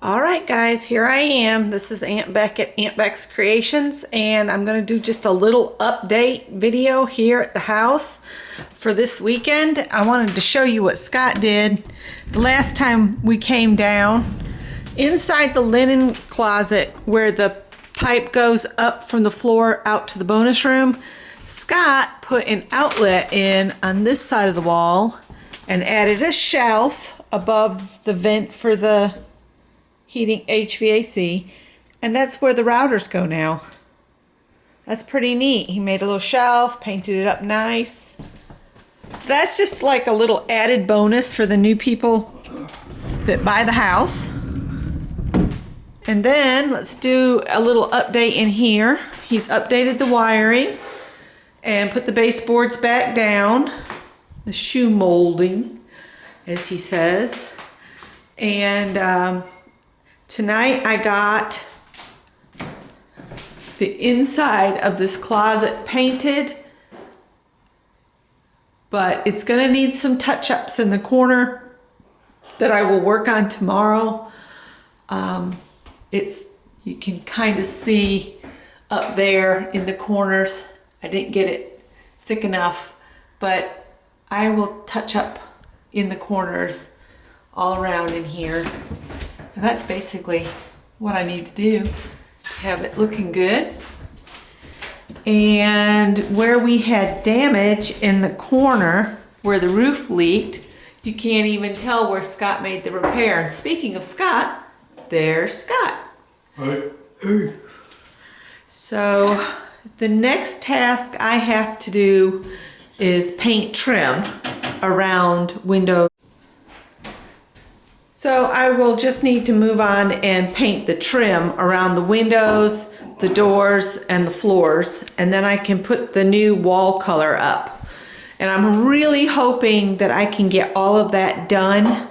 All right, guys, here I am. This is Aunt Beck at Aunt Beck's Creations, and I'm going to do just a little update video here at the house for this weekend. I wanted to show you what Scott did the last time we came down. Inside the linen closet where the pipe goes up from the floor out to the bonus room, Scott put an outlet in on this side of the wall and added a shelf above the vent for the heating HVAC, and that's where the routers go now. That's pretty neat. He made a little shelf, painted it up nice. So that's just like a little added bonus for the new people that buy the house. And then let's do a little update in here. He's updated the wiring and put the baseboards back down, the shoe molding, as he says. And tonight I got the inside of this closet painted, but it's gonna need some touch-ups in the corner that I will work on tomorrow. You can kind of see up there in the corners. I didn't get it thick enough, but I will touch up in the corners all around in here. And that's basically what I need to do to have it looking good. And where we had damage in the corner where the roof leaked, you can't even tell where Scott made the repair. And speaking of Scott, there's Scott. Hey. Hey. So the next task I have to do is paint trim around windows. So I will just need to move on and paint the trim around the windows, the doors, and the floors, and then I can put the new wall color up. And I'm really hoping that I can get all of that done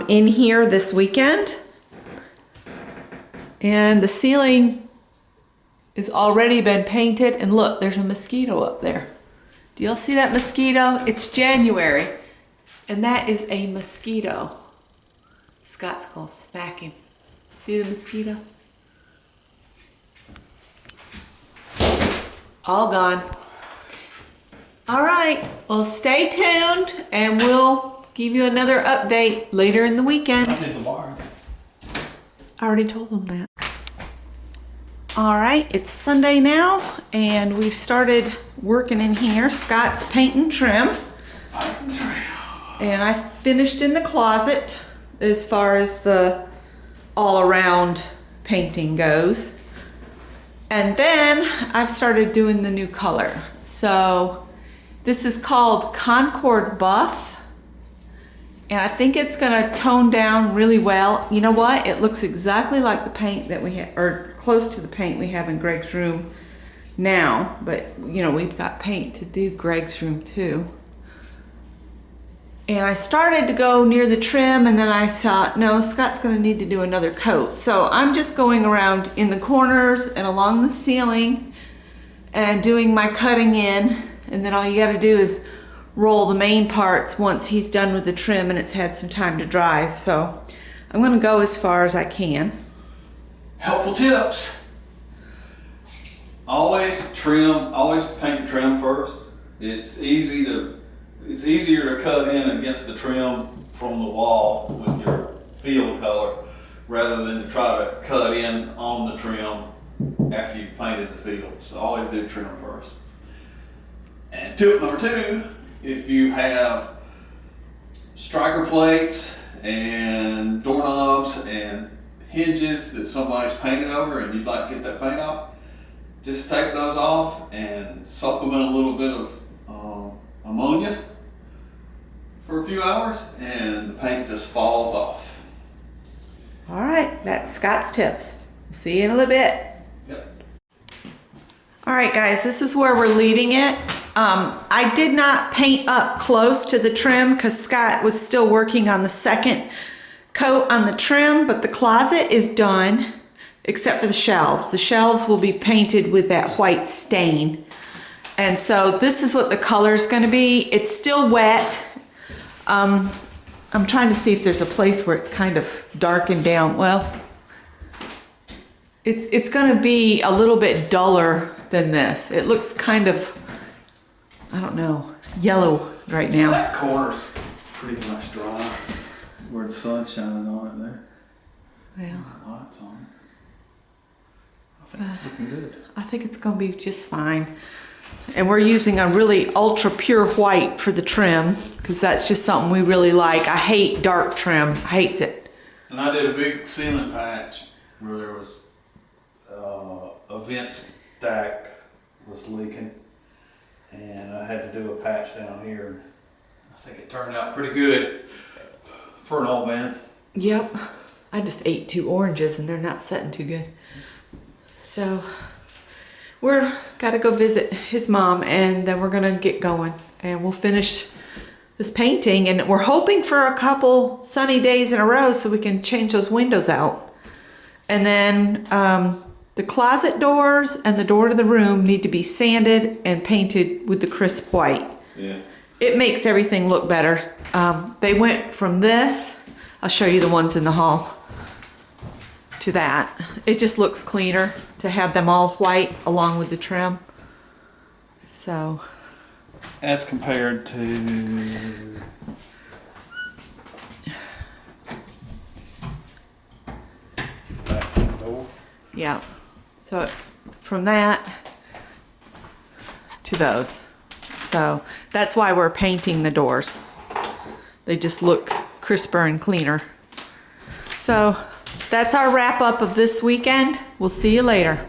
in here this weekend. And the ceiling is already been painted, and look, there's a mosquito up there. Do y'all see that mosquito? It's January, and that is a mosquito. Scott's gonna smack him. See the mosquito? All gone. All right, well, stay tuned and we'll give you another update later in the weekend. I did the wire. I already told them that. All right, it's Sunday now and we've started working in here. Scott's painting trim. And I finished in the closet as far as the all-around painting goes. And then I've started doing the new color. So this is called Concord Buff. And I think it's gonna tone down really well. You know what? It looks exactly like the paint that we have, or close to the paint we have in Greg's room now. But you know, we've got paint to do Greg's room too. And I started to go near the trim, and then I thought, no, Scott's gonna need to do another coat. So I'm just going around in the corners and along the ceiling and doing my cutting in. And then all you gotta do is roll the main parts once he's done with the trim and it's had some time to dry. So I'm gonna go as far as I can. Helpful tips. Always paint trim first. It's easier to cut in against the trim from the wall with your field color rather than to try to cut in on the trim after you've painted the field. So always do trim first. And tip number 2, if you have striker plates and doorknobs and hinges that somebody's painted over and you'd like to get that paint off, just take those off and soak them in a little bit of ammonia for a few hours and the paint just falls off. All right, that's Scott's tips. See you in a little bit. Yep. All right, guys, this is where we're leaving it. I did not paint up close to the trim because Scott was still working on the second coat on the trim, but the closet is done except for the shelves. The shelves will be painted with that white stain. And so this is what the color is going to be. It's still wet. I'm I'm trying to see if there's a place where it's kind of darkened down. Well, it's going to be a little bit duller than this. It looks kind of, I don't know, yellow right now. That corner's pretty much dry where the sun's shining on it there. Well, Lights on it. I think it's looking good. I think it's going to be just fine. And we're using a really ultra pure white for the trim because that's just something we really like. I hate dark trim. I hates it. And I did a big ceiling patch where there was a vent stack was leaking, and I had to do a patch down here. I think it turned out pretty good for an old man. Yep. I just ate 2 oranges and they're not setting too good. So we're got to go visit his mom, and then we're going to get going and we'll finish this painting, and we're hoping for a couple sunny days in a row so we can change those windows out. And then the closet doors and the door to the room need to be sanded and painted with the crisp white. Yeah. It makes everything look better. They went from this, I'll show you the ones in the hall, to that. It just looks cleaner to have them all white along with the trim. So. As compared to bathroom door. Yeah. So from that to those. So that's why we're painting the doors. They just look crisper and cleaner. So that's our wrap up of this weekend. We'll see you later.